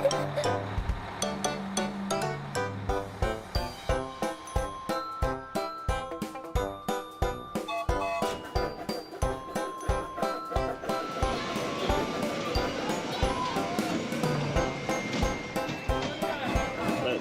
Look,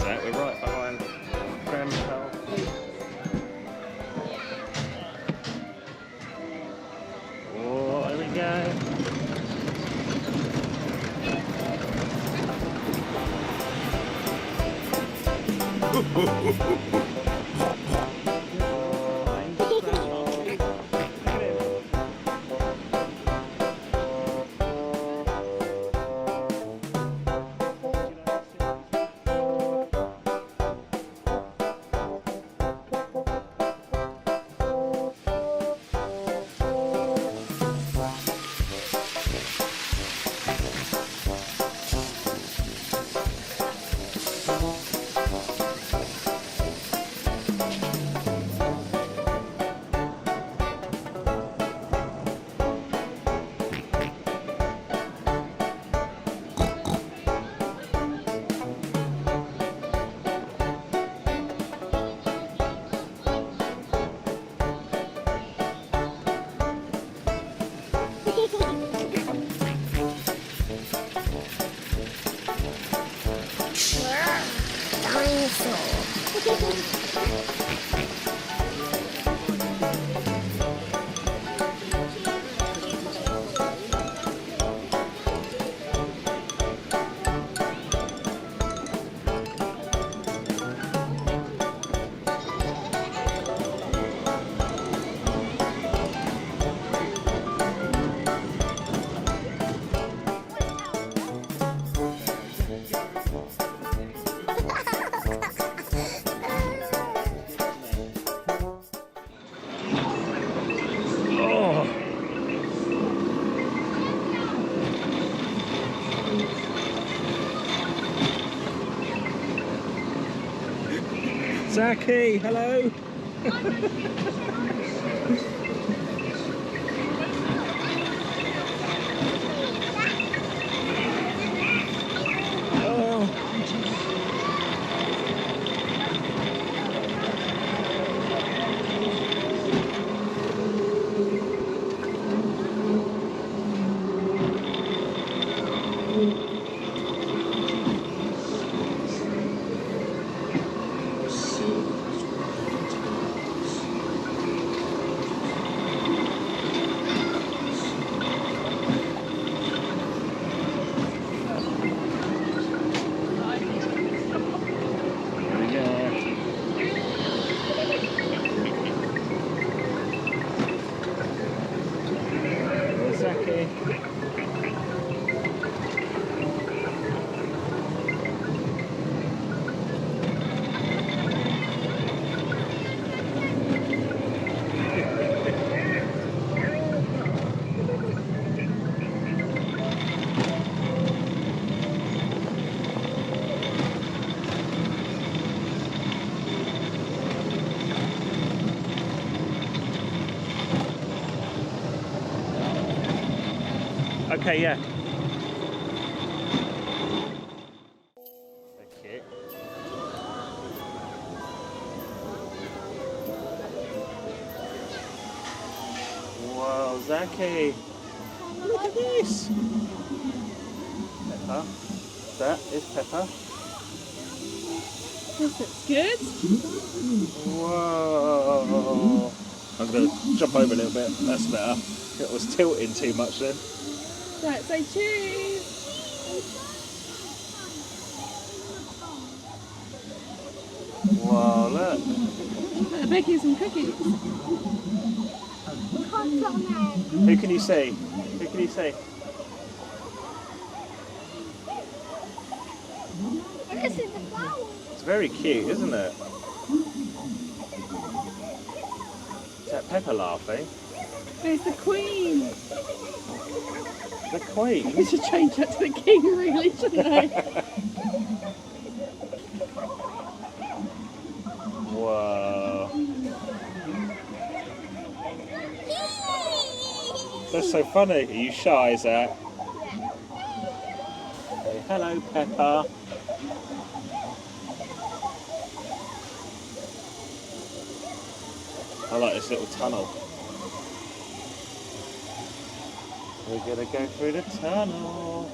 Zack, we're right behind Grandpa. Oh, here we go. Zacky, hello. Okay, yeah. Okay. Wow, Zacky. Look at this. Peppa. That is Peppa. This looks good. Whoa. I'm going to jump over a little bit. That's better. It was tilting too much then. Right, say Choo. Wow, look. They're baking some cookies. Who can you see? Who can you see? It's very cute, isn't it? Is that Peppa laughing? There's the Queen. The Queen? We should change that to the King, really, shouldn't I? Whoa. That's so funny. Are you shy, Zack? Say hello, Peppa. I like this little tunnel. We're gonna go through the tunnel.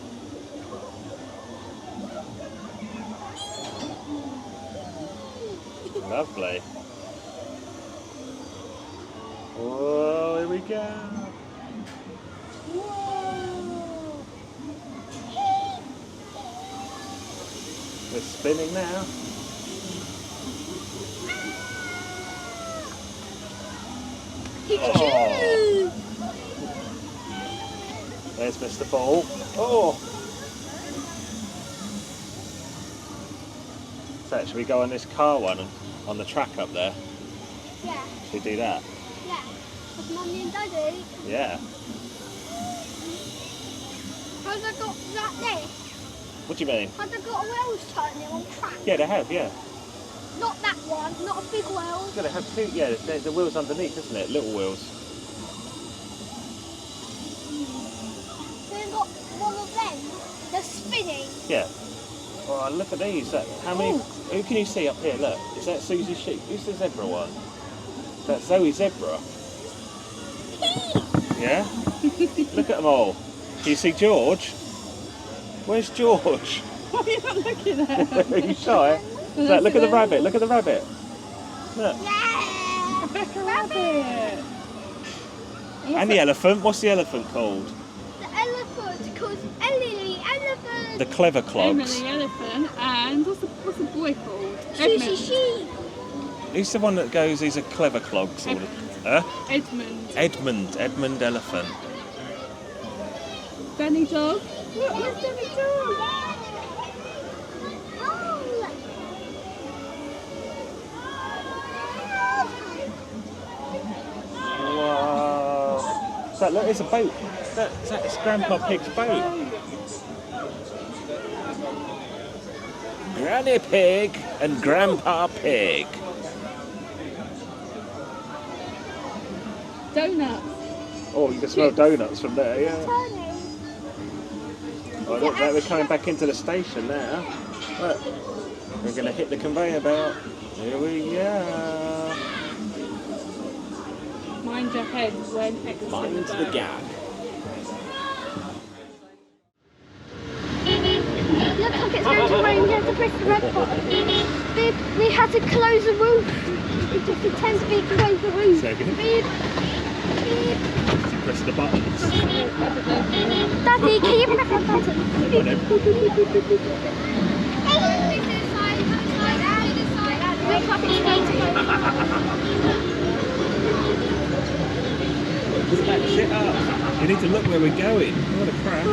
Lovely. Whoa, here we go. Whoa. We're spinning now. Oh. There's Mr. Ball. Oh. So should we go on this car one on the track up there? Yeah. Should we do that? Yeah. With Mummy and Daddy. Yeah. Has I got that there? What do you mean? Has I got a wheels turning on track? Yeah, they have, yeah. Not that one, not a big wheel. Yeah, they have two, yeah, there's the wheels underneath, isn't it? Little wheels. We've got one of them. They're spinning. Yeah. Oh, look at these. How many? Who can you see up here? Look, is that Susie's sheep? Who's the zebra one? That's Zoe Zebra. Yeah? Look at them all. Can you see George? Where's George? Why are you not looking at him? Are you shy? Look at the rabbit. Look at the rabbit. Look. Yeah! Rebecca Rabbit. And the elephant. What's the elephant called? The elephant called Ellie Elephant. The clever clogs. Emily Elephant. And what's the boy called? Susie Edmund. Sheep. Who's the one that goes, he's a clever clog sort of? Huh? Edmund. Edmund elephant. Danny Dog. Look, there's Danny Dog. Wow. So look, it's a boat. That's Grandpa Pig's boat. Granny Pig and Grandpa Pig. Donuts. Oh, you can smell donuts from there, yeah. Turning. Oh, look, we're coming back into the station now. Look, we're going to hit the conveyor belt. Here we go. Mind your head when exiting Mind the the boat. gap. Looks like it's going to rain. We have to press the red button. We had to close the roof. It just pretends to be close the roof. So good. Beep. Beep. Press the buttons. Daddy, can you press the button? Come on then. Looks like it's going to rain. Sit up. You need to look where we're going. What a crash.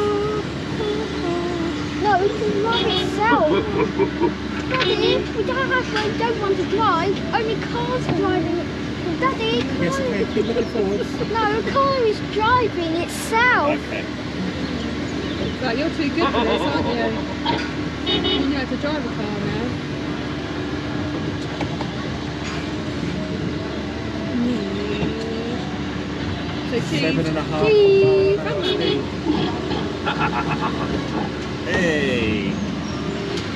No, it can drive itself. Daddy, we don't want to drive. Only cars driving it. Daddy, Yes, okay, keep looking forwards. no, a car is driving itself. Okay. Right, you're too good for this, aren't you? You know how to drive a car now. So cheese. 7.5. Cheese. Come on. Hey.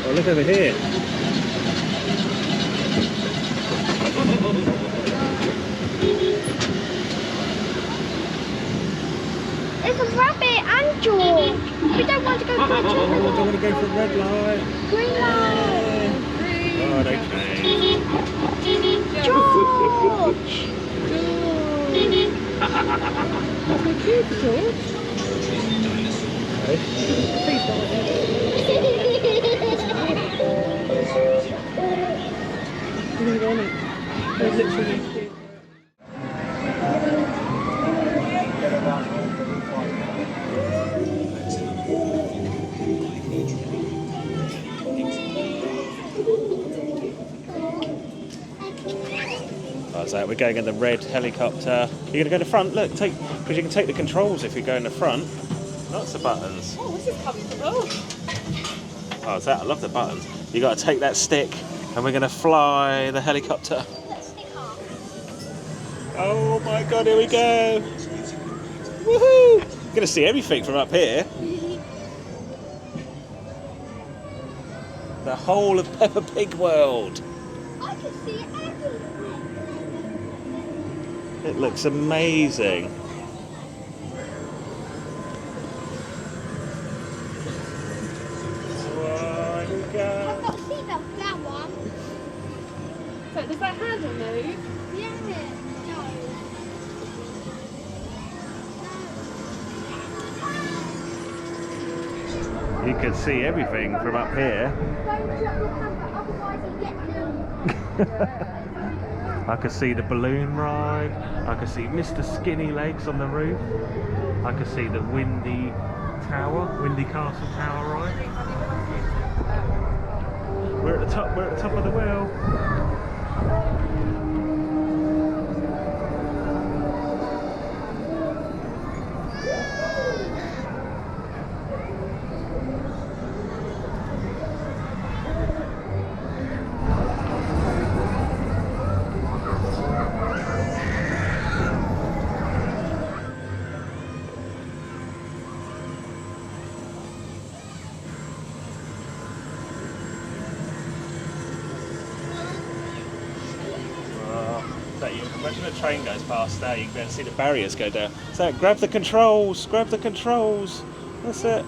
Oh, look over here. It's a rabbit and George. We don't want to go for a Oh, chicken. I don't want to go for a red light. Green light. Oh, okay. George. So cute, George. Please don't. You want it? They're literally cute. Oh, so we're going in the red helicopter. You're going to go in the front? Look, because you can take the controls if you go in the front. Lots of buttons. Oh, this is comfortable. Oh, Zach, I love the buttons. You got to take that stick, and we're going to fly the helicopter. Oh my God! Here we go! Woohoo! You're going to see everything from up here. The whole of Peppa Pig World. I can see everything. It looks amazing. I've got to see that one. So does that handle move? Yeah. No. You can see everything from up here. Don't drop your camera, otherwise you get loose. I can see the balloon ride. I can see Mr. Skinny Legs on the roof. I can see the Windy Castle Tower ride. We're at the top of the wheel. Imagine a train goes past there, you can be able to see the barriers go down. So grab the controls, grab the controls. That's it.